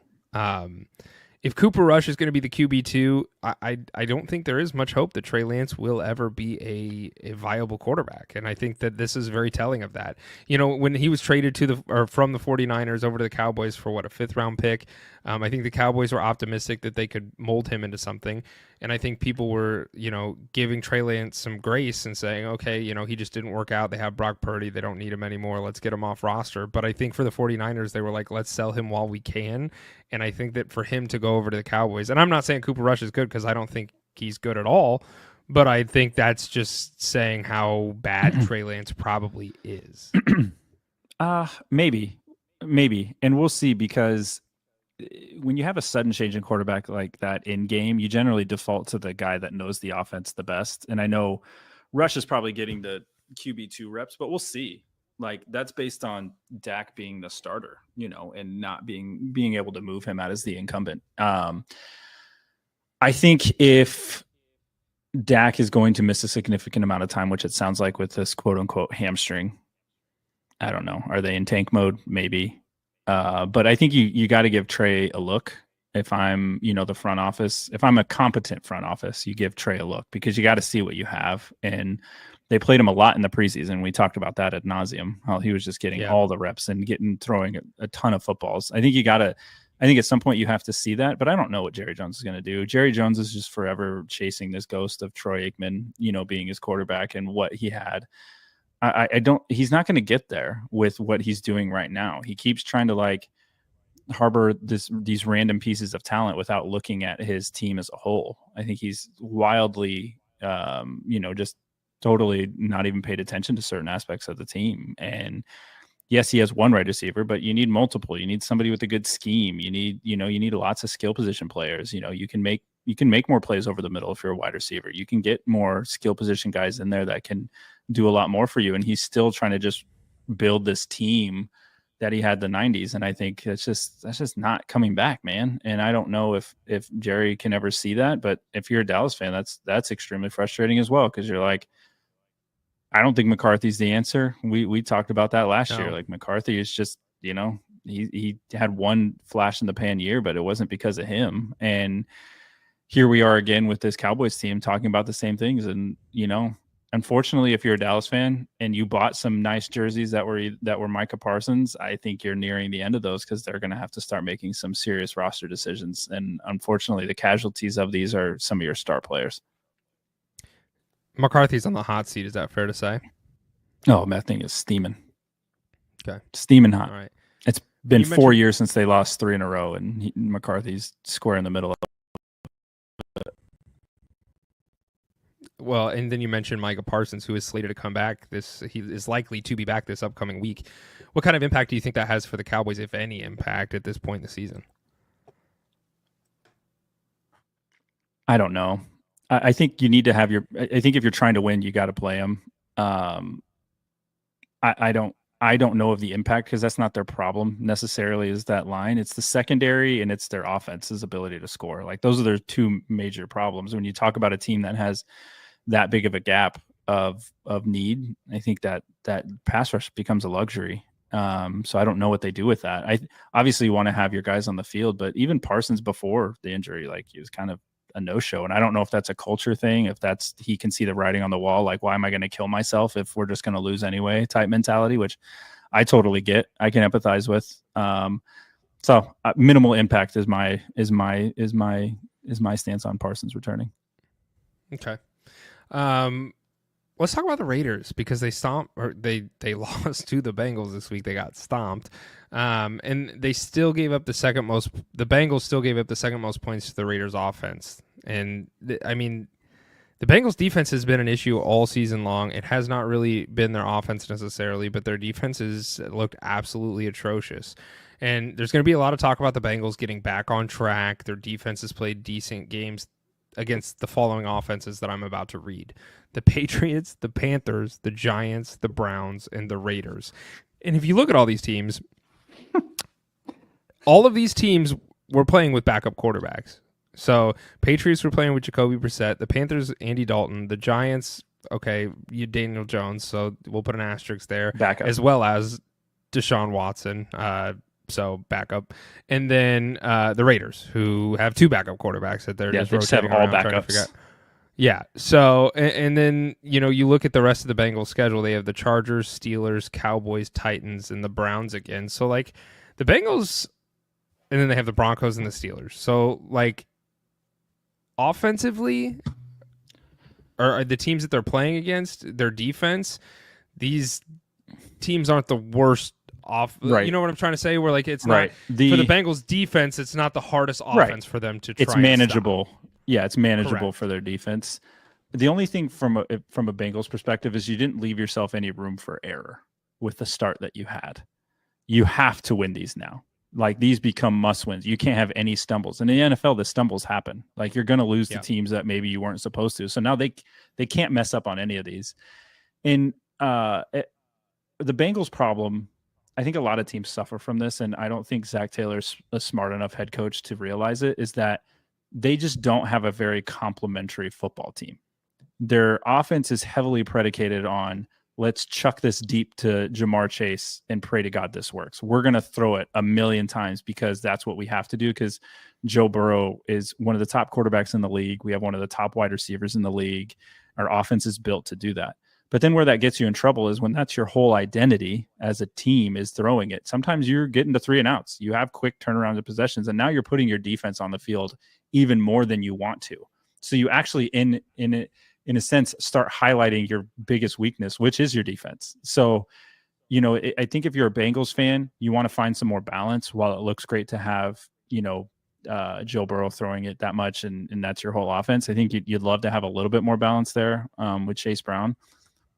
If Cooper Rush is going to be the QB2, I don't think there is much hope that Trey Lance will ever be a viable quarterback. And I think that this is very telling of that. You know, when he was traded from the 49ers over to the Cowboys for a 5th round pick, I think the Cowboys were optimistic that they could mold him into something. And I think people were, giving Trey Lance some grace and saying, okay, he just didn't work out. They have Brock Purdy. They don't need him anymore. Let's get him off roster. But I think for the 49ers, they were like, let's sell him while we can. And I think that for him to go over to the Cowboys, and I'm not saying Cooper Rush is good because I don't think he's good at all, but I think that's just saying how bad Trey Lance probably is. Maybe. And we'll see, because when you have a sudden change in quarterback like that in game, you generally default to the guy that knows the offense the best. And I know Rush is probably getting the QB2 reps, but we'll see. Like, that's based on Dak being the starter, and not being able to move him out as the incumbent. I think if Dak is going to miss a significant amount of time, which it sounds like with this quote unquote hamstring, I don't know. Are they in tank mode? Maybe. But I think you got to give Trey a look. If I'm, the front office, if I'm a competent front office, you give Trey a look, because you got to see what you have. And they played him a lot in the preseason. We talked about that ad nauseum, how he was just getting all the reps and throwing a ton of footballs. I think at some point you have to see that, but I don't know what Jerry Jones is going to do. Jerry Jones is just forever chasing this ghost of Troy Aikman, being his quarterback and what he had. He's not going to get there with what he's doing right now. He keeps trying to harbor these random pieces of talent without looking at his team as a whole. I think he's wildly, just totally not even paid attention to certain aspects of the team. And yes, he has one wide receiver, but you need multiple. You need somebody with a good scheme. You need lots of skill position players. You can make more plays over the middle if you're a wide receiver. You can get more skill position guys in there that can do a lot more for you. And he's still trying to just build this team that he had the 90s. And I think that's just not coming back, man. And I don't know if Jerry can ever see that, but if you're a Dallas fan, that's extremely frustrating as well. Cause you're like, I don't think McCarthy's the answer. We talked about that last year. Like, McCarthy is just, he had one flash in the pan year, but it wasn't because of him. And here we are again with this Cowboys team talking about the same things. And, unfortunately, if you're a Dallas fan and you bought some nice jerseys that were Micah Parsons, I think you're nearing the end of those, because they're going to have to start making some serious roster decisions. And unfortunately, the casualties of these are some of your star players. McCarthy's on the hot seat. Is that fair to say? Oh, that thing is steaming. Okay. Steaming hot. All right. It's been 4 years since they lost 3 in a row, and McCarthy's square in the middle. Well, and then you mentioned Micah Parsons, who is slated to come back. He is likely to be back this upcoming week. What kind of impact do you think that has for the Cowboys, if any impact, at this point in the season? I don't know. I think you need to have I think if you're trying to win, you got to play him. I don't know of the impact because that's not their problem necessarily. Is that line? It's the secondary and it's their offense's ability to score. Like those are their 2 major problems when you talk about a team that has that big of a gap of need. I think that pass rush becomes a luxury. So I don't know what they do with that. I obviously want to have your guys on the field, but even Parsons before the injury, like he was kind of a no-show. And I don't know if that's a culture thing, if that's, he can see the writing on the wall. Like, why am I going to kill myself if we're just going to lose anyway type mentality, which I totally get. I can empathize with. So minimal impact is my stance on Parsons returning. Okay. Let's talk about the Raiders because they lost to the Bengals this week. They got stomped. And they still gave up the Bengals still gave up the second most points to the Raiders offense. And the Bengals defense has been an issue all season long. It has not really been their offense necessarily, but their defense has looked absolutely atrocious. And there's going to be a lot of talk about the Bengals getting back on track. Their defense has played decent games against the following offenses that I'm about to read: the Patriots, the Panthers, the Giants, the Browns, and the Raiders. And if you look at all these teams, all of these teams were playing with backup quarterbacks. So Patriots were playing with Jacoby Brissett, the Panthers, Andy Dalton, the Giants, you Daniel Jones, so we'll put an asterisk there, Backup. as well as Deshaun Watson, so backup, and then the Raiders, who have 2 backup quarterbacks that they're just rotating all around trying to backups. figure out. Yeah. So, and then, you look at the rest of the Bengals schedule. They have the Chargers, Steelers, Cowboys, Titans, and the Browns again. So, like, the Bengals, and then they have the Broncos and the Steelers. So, like, offensively, or the teams that they're playing against, their defense, these teams aren't the worst off. Right. You know what I'm trying to say? Where, like, it's right. not, for the Bengals defense, it's not the hardest offense for them to try. It's manageable. Yeah, it's manageable. Correct. For their defense. The only thing from a Bengals perspective is you didn't leave yourself any room for error with the start that you had. You have to win these now. Like, these become must wins. You can't have any stumbles. In the NFL, the stumbles happen. Like, you're going to lose to teams that maybe you weren't supposed to. So now they can't mess up on any of these. And the Bengals problem, I think a lot of teams suffer from this, and I don't think Zach Taylor's a smart enough head coach to realize it, is that they just don't have a very complementary football team. Their offense is heavily predicated on, let's chuck this deep to Jamar Chase and pray to God this works. We're going to throw it 1,000,000 times because that's what we have to do, because Joe Burrow is one of the top quarterbacks in the league. We have one of the top wide receivers in the league. Our offense is built to do that. But then where that gets you in trouble is when that's your whole identity as a team, is throwing it. Sometimes you're getting to 3 and outs. You have quick turnarounds of possessions, and now you're putting your defense on the field even more than you want to. So you actually, in a sense, start highlighting your biggest weakness, which is your defense. So, I think if you're a Bengals fan, you want to find some more balance. While it looks great to have, Joe Burrow throwing it that much, and that's your whole offense, I think you'd love to have a little bit more balance there with Chase Brown.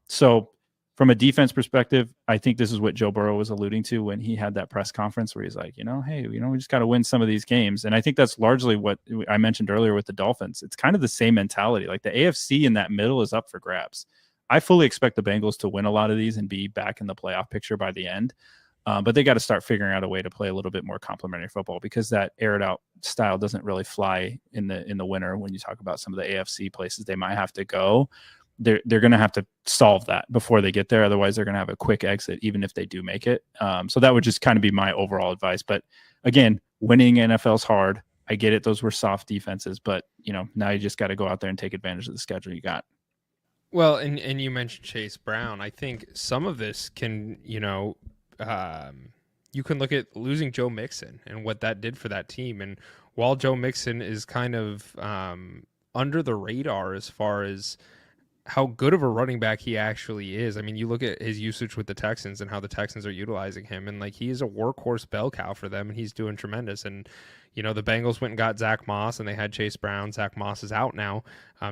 So from a defense perspective, I think this is what Joe Burrow was alluding to when he had that press conference where he's like, hey, we just got to win some of these games. And I think that's largely what I mentioned earlier with the Dolphins. It's kind of the same mentality. Like, the AFC in that middle is up for grabs. I fully expect the Bengals to win a lot of these and be back in the playoff picture by the end. But they got to start figuring out a way to play a little bit more complementary football, because that aired out style doesn't really fly in the winter. When you talk about some of the AFC places they might have to go, they're going to have to solve that before they get there. Otherwise, they're going to have a quick exit, even if they do make it. So that would just kind of be my overall advice. But again, winning NFL's hard. I get it. Those were soft defenses, but now you just got to go out there and take advantage of the schedule you got. Well, and you mentioned Chase Brown. I think some of this can, you can look at losing Joe Mixon and what that did for that team. And while Joe Mixon is kind of under the radar as far as how good of a running back he actually is. I mean, you look at his usage with the Texans and how the Texans are utilizing him, and like he is a workhorse bell cow for them, and he's doing tremendous. And the Bengals went and got Zach Moss, and they had Chase Brown. Zach Moss is out now,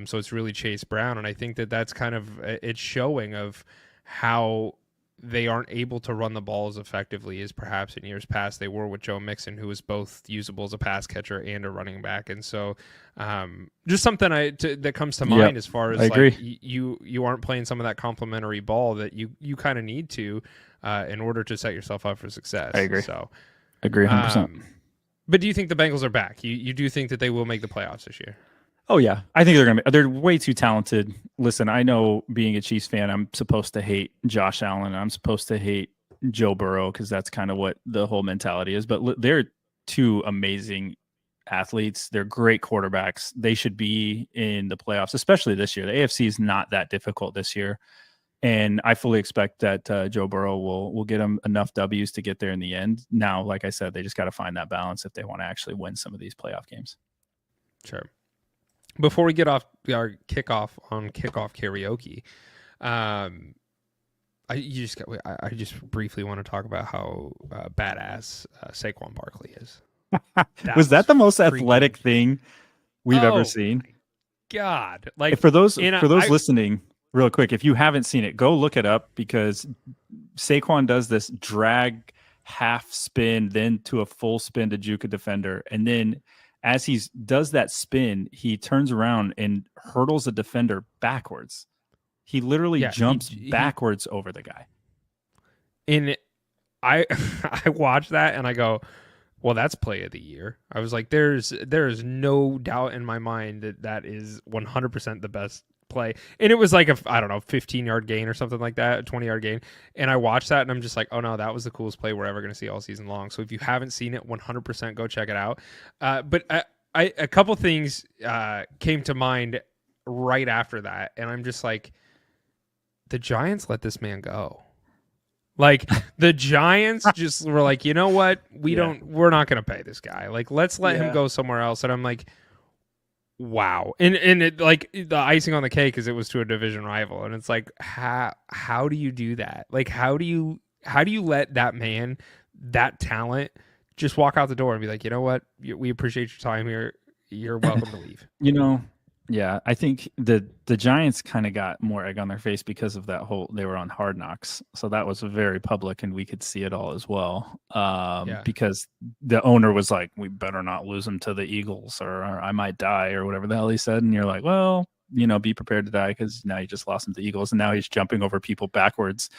so it's really Chase Brown, and I think that that's kind of it's showing of how they aren't able to run the ball as effectively as perhaps in years past they were with Joe Mixon, who was both usable as a pass catcher and a running back. And so just something that comes to mind as far as like you aren't playing some of that complementary ball that you kind of need to in order to set yourself up for success. I agree. So agree 100%. But do you think the Bengals are back? You do think that they will make the playoffs this year? Oh yeah, I think they're way too talented. Listen, I know being a Chiefs fan, I'm supposed to hate Josh Allen. I'm supposed to hate Joe Burrow because that's kind of what the whole mentality is. But they're two amazing athletes. They're great quarterbacks. They should be in the playoffs, especially this year. The AFC is not that difficult this year, and I fully expect that Joe Burrow will get them enough W's to get there in the end. Now, like I said, they just got to find that balance if they want to actually win some of these playoff games. Sure. Before we get off our kickoff on kickoff karaoke, I just briefly want to talk about how badass Saquon Barkley is. Was that the most athletic thing we've ever seen? God, like for those listening, real quick, if you haven't seen it, go look it up because Saquon does this drag half spin, then to a full spin to juke a defender, and then as he does that spin, he turns around and hurdles a defender backwards. He literally jumps backwards over the guy. And I watched that and I go, well, that's play of the year. I was like, there is no doubt in my mind that is 100% the best play. And it was like a 15-yard gain or something like that, a 20-yard gain. And I watched that and I'm just like, oh no, that was the coolest play we're ever going to see all season long. So if you haven't seen it, 100% go check it out. But a couple things came to mind right after that. And I'm just like, the Giants let this man go. Like the Giants just were like, you know what? We're not going to pay this guy. Like, let's let him go somewhere else. And I'm like, wow. And it, like the icing on the cake is it was to a division rival. And it's like, how do you do that? Like, how do you let that man, that talent just walk out the door and be like, you know what? We appreciate your time here. You're welcome to leave. Yeah, I think the Giants kind of got more egg on their face because of that they were on Hard Knocks. So that was very public and we could see it all as well. Because the owner was like, we better not lose him to the Eagles or I might die or whatever the hell he said. And you're like, well, be prepared to die because now you just lost him to the Eagles and now he's jumping over people backwards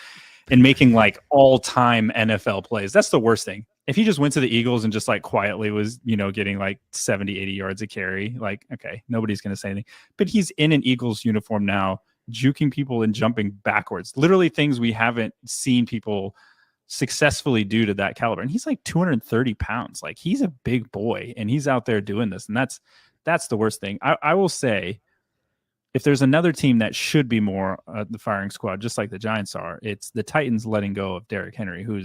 and making like all-time NFL plays. That's the worst thing. If he just went to the Eagles and just like quietly was, getting like 70, 80 yards a carry, like, okay, nobody's going to say anything. But he's in an Eagles uniform now, juking people and jumping backwards. Literally things we haven't seen people successfully do to that caliber. And he's like 230 pounds. Like he's a big boy and he's out there doing this. And that's the worst thing. I will say, if there's another team that should be more the firing squad, just like the Giants are, it's the Titans letting go of Derek Henry, who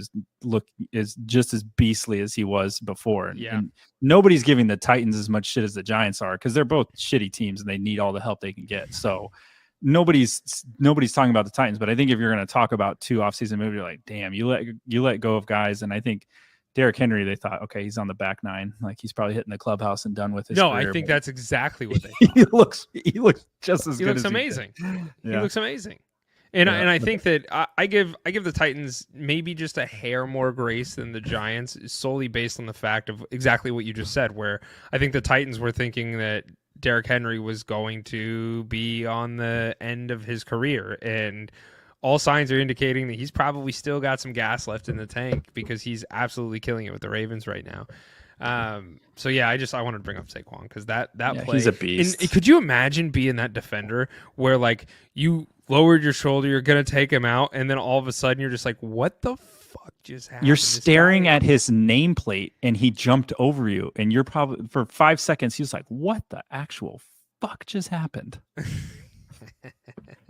is just as beastly as he was before. And nobody's giving the Titans as much shit as the Giants are because they're both shitty teams and they need all the help they can get. So nobody's talking about the Titans. But I think if you're going to talk about two offseason moves, you're like, damn, you let go of guys. And I think Derek Henry, they thought, okay, he's on the back nine. Like he's probably hitting the clubhouse and done with his career. I think that's exactly what they thought. He looks just as good. He looks amazing. He looks amazing. And I think that I give the Titans maybe just a hair more grace than the Giants solely based on the fact of exactly what you just said, where I think the Titans were thinking that Derek Henry was going to be on the end of his career. And all signs are indicating that he's probably still got some gas left in the tank because he's absolutely killing it with the Ravens right now. So yeah, I wanted to bring up Saquon because that play, he's a beast. And could you imagine being that defender where like you lowered your shoulder, you're gonna take him out, and then all of a sudden you're just like, what the fuck just happened? You're staring at his nameplate and he jumped over you, and you're probably for 5 seconds he was like, what the actual fuck just happened?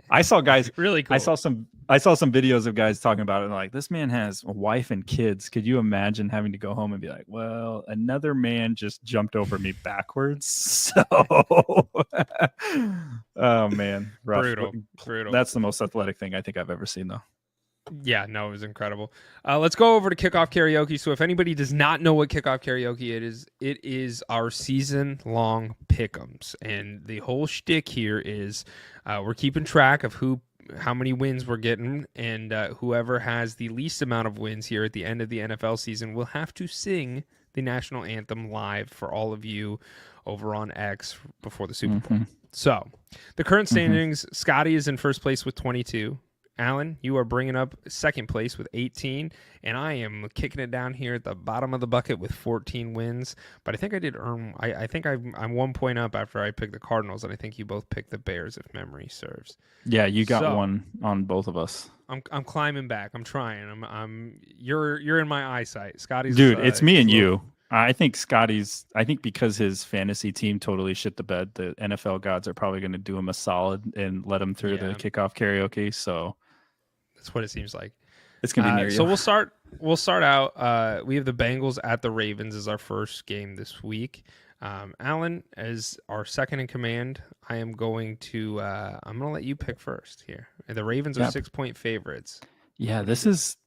I saw guys really cool. I saw some I saw some videos of guys talking about it and like, this man has a wife and kids. Could you imagine having to go home and be like, well, another man just jumped over me backwards? So, oh man, rough. Brutal. That's the most athletic thing I think I've ever seen, though. Yeah, no, it was incredible. Let's go over to kickoff karaoke. So if anybody does not know what kickoff karaoke it is our season-long pick'ems. And the whole shtick here is we're keeping track of how many wins we're getting, and whoever has the least amount of wins here at the end of the NFL season will have to sing the national anthem live for all of you over on X before the Super Bowl. So the current standings, Scotty is in first place with 22. Alan, you are bringing up second place with 18, and I am kicking it down here at the bottom of the bucket with 14 wins. But I think I did earn. I think I'm 1 point up after I picked the Cardinals, and I think you both picked the Bears, if memory serves. Yeah, you got one on both of us. I'm climbing back. I'm trying. You're in my eyesight. Scotty's dude. It's me and you. I think because his fantasy team totally shit the bed, the NFL gods are probably going to do him a solid and let him through the kickoff karaoke. So that's what it seems like. It's gonna be near you. So we'll start out. We have the Bengals at the Ravens as our first game this week. Alan, as our second in command, I am going to let you pick first here. And the Ravens are 6-point favorites. Yeah, this is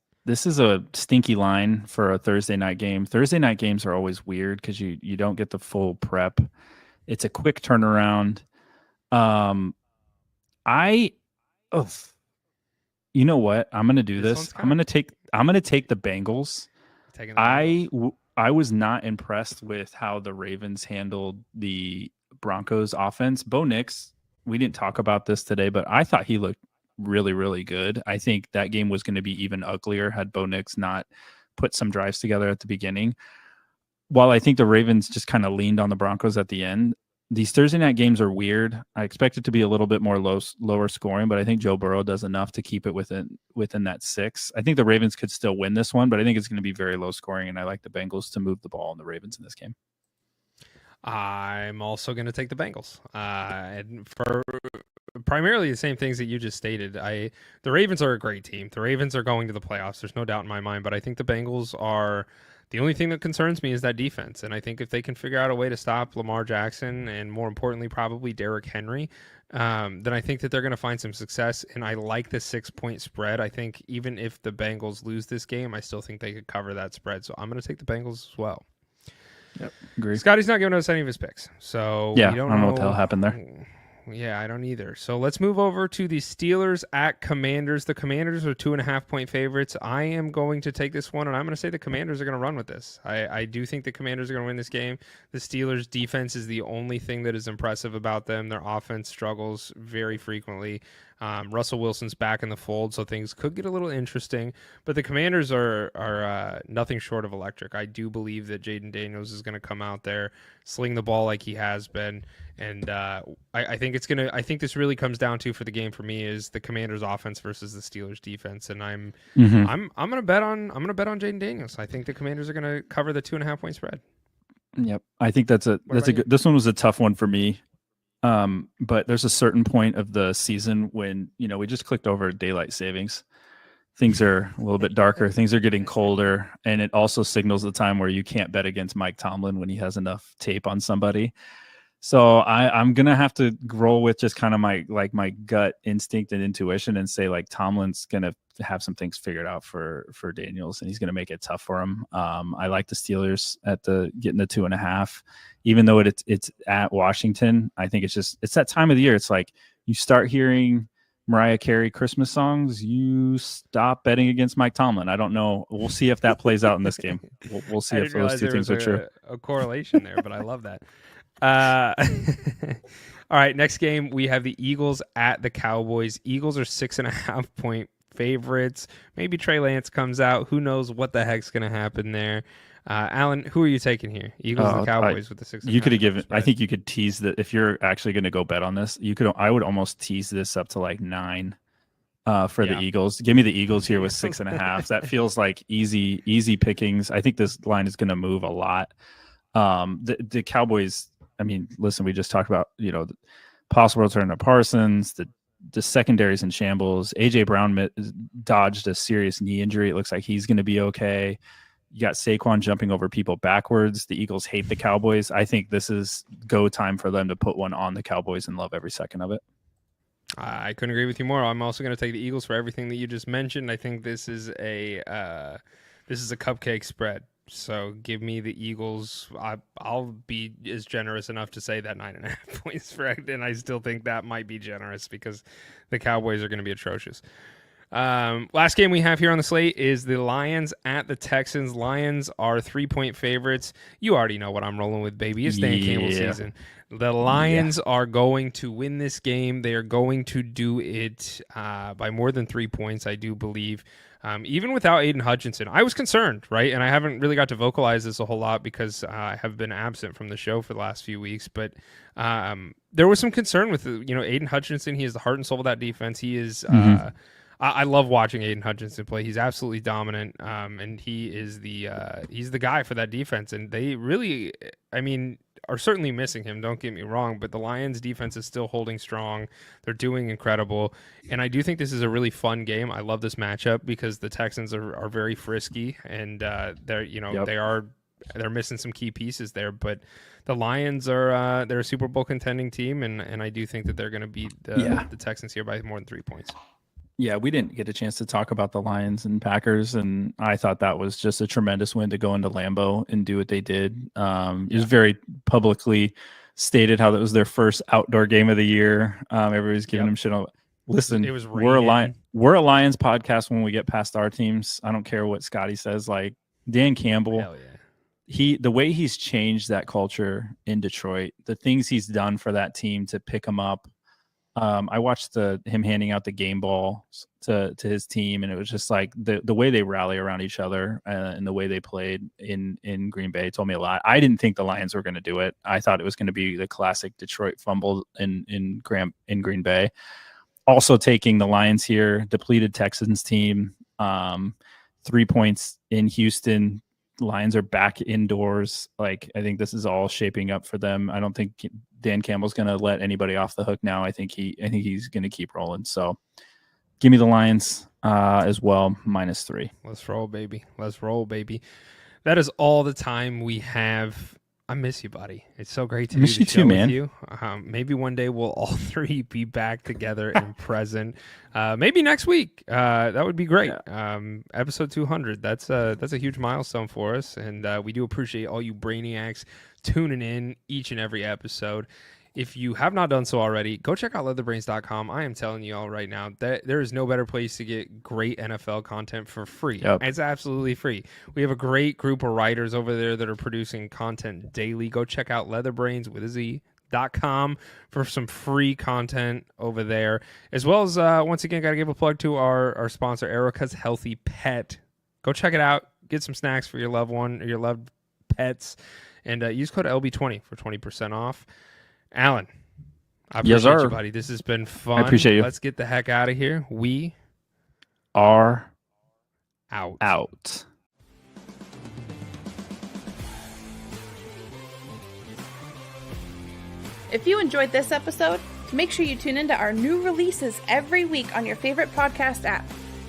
a stinky line for a Thursday night game. Thursday night games are always weird because you don't get the full prep. It's a quick turnaround. You know what? I'm gonna do this. I'm gonna take the Bengals. I was not impressed with how the Ravens handled the Broncos offense. Bo Nix, we didn't talk about this today, but I thought he looked really, really good. I think that game was going to be even uglier had Bo Nix not put some drives together at the beginning. While I think the Ravens just kind of leaned on the Broncos at the end, these Thursday night games are weird. I expect it to be a little bit more lower scoring, but I think Joe Burrow does enough to keep it within that 6. I think the Ravens could still win this one, but I think it's going to be very low scoring, and I like the Bengals to move the ball on the Ravens in this game. I'm also going to take the Bengals. And for primarily the same things that you just stated. The Ravens are a great team. The Ravens are going to the playoffs. There's no doubt in my mind, but I think the Bengals are the only thing that concerns me is that defense. And I think if they can figure out a way to stop Lamar Jackson and more importantly, probably Derrick Henry, then I think that they're going to find some success. And I like the 6-point spread. I think even if the Bengals lose this game, I still think they could cover that spread. So I'm going to take the Bengals as well. Yep, agree. Scotty's not giving us any of his picks. So yeah, I don't know what the hell happened there. Yeah, I don't either. So let's move over to the Steelers at Commanders. The Commanders are 2.5-point favorites. I am going to take this one, and I'm going to say the Commanders are going to run with this. I do think the Commanders are going to win this game. The Steelers' defense is the only thing that is impressive about them. Their offense struggles very frequently. Russell Wilson's back in the fold, so things could get a little interesting. But the Commanders are nothing short of electric. I do believe that Jaden Daniels is going to come out there, sling the ball like he has been, and I think it's gonna. I think this really comes down to for the game for me is the Commanders' offense versus the Steelers' defense, and I'm gonna bet on Jaden Daniels. I think the Commanders are gonna cover the 2.5-point spread. Yep, I think that's a good. This one was a tough one for me. But there's a certain point of the season when, we just clicked over daylight savings. Things are a little bit darker. Things are getting colder. And it also signals the time where you can't bet against Mike Tomlin when he has enough tape on somebody. So I'm going to have to roll with just kind of my gut instinct and intuition and say Tomlin's going to have some things figured out for Daniels, and he's going to make it tough for him. I like the Steelers getting the 2.5, even though it's at Washington. I think it's that time of the year. It's like you start hearing Mariah Carey Christmas songs, you stop betting against Mike Tomlin. I don't know. We'll see if that plays out in this game. We'll see if those two things are true. A correlation there, but I love that. All right, next game we have the Eagles at the Cowboys. Eagles are 6.5-point favorites. Maybe Trey Lance comes out. Who knows what the heck's going to happen there? Alan, who are you taking here? Eagles and Cowboys with the 6.5. You could have given. I think you could tease that if you're actually going to go bet on this. I would almost tease this up to 9 for the Eagles. Give me the Eagles here with 6.5. That feels like easy pickings. I think this line is going to move a lot. The Cowboys. I mean, listen, we just talked about, the possible return of Parsons, the the secondary's in shambles. AJ Brown dodged a serious knee injury. It looks like he's going to be okay. You got Saquon jumping over people backwards. The Eagles hate the Cowboys. I think this is go time for them to put one on the Cowboys and love every second of it. I couldn't agree with you more. I'm also going to take the Eagles for everything that you just mentioned. I think this is a cupcake spread. So give me the Eagles. I'll be as generous enough to say that 9.5 points spread, and I still think that might be generous because the Cowboys are going to be atrocious. Last game we have here on the slate is the Lions at the Texans. Lions are 3-point favorites. You already know what I'm rolling with, baby. It's Dan Campbell season. The Lions are going to win this game. They are going to do it by more than 3 points, I do believe. Even without Aiden Hutchinson, I was concerned, right? And I haven't really got to vocalize this a whole lot because I have been absent from the show for the last few weeks. But there was some concern with, Aiden Hutchinson. He is the heart and soul of that defense. He is. I love watching Aiden Hutchinson play. He's absolutely dominant, and he is he's the guy for that defense. And they really, are certainly missing him. Don't get me wrong, but the Lions' defense is still holding strong. They're doing incredible, and I do think this is a really fun game. I love this matchup because the Texans are very frisky, and they're missing some key pieces there. But the Lions they're a Super Bowl contending team, and I do think that they're going to beat the Texans here by more than 3 points. Yeah, we didn't get a chance to talk about the Lions and Packers, and I thought that was just a tremendous win to go into Lambeau and do what they did. It was very publicly stated how that was their first outdoor game of the year. Everybody's giving them shit. Listen, it was we're a Lions podcast when we get past our teams. I don't care what Scotty says. Like Dan Campbell, hell yeah. The way he's changed that culture in Detroit, the things he's done for that team to pick them up. I watched him handing out the game ball to his team, and it was just like the way they rally around each other and the way they played in Green Bay told me a lot. I didn't think the Lions were going to do it. I thought it was going to be the classic Detroit fumble in Green Bay. Also taking the Lions here, depleted Texans team, 3 points in Houston. Lions are back indoors. Like, I think this is all shaping up for them. I don't think Dan Campbell's going to let anybody off the hook now. I think he's going to keep rolling. So give me the Lions as well, -3. Let's roll, baby. Let's roll, baby. That is all the time we have. I miss you, buddy. It's so great to do the show with you. Maybe one day we'll all three be back together in present. Maybe next week. That would be great. Yeah. Episode 200. That's a huge milestone for us, and we do appreciate all you brainiacs tuning in each and every episode. If you have not done so already, go check out LeatherBrainz.com. I am telling you all right now that there is no better place to get great NFL content for free. Yep. It's absolutely free. We have a great group of writers over there that are producing content daily. Go check out LeatherBrainz with a Z.com for some free content over there. As well as, once again, got to give a plug to our sponsor, Erica's Healthy Pet. Go check it out. Get some snacks for your loved one or your loved pets. And use code LB20 for 20% off. Alan, I appreciate you, buddy. This has been fun. I appreciate you. Let's get the heck out of here. We are out. If you enjoyed this episode, make sure you tune into our new releases every week on your favorite podcast app.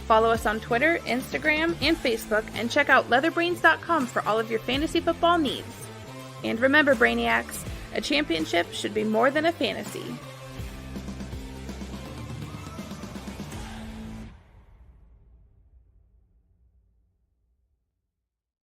Follow us on Twitter, Instagram, and Facebook, and check out LeatherBrainz.com for all of your fantasy football needs. And remember, Brainiacs, a championship should be more than a fantasy.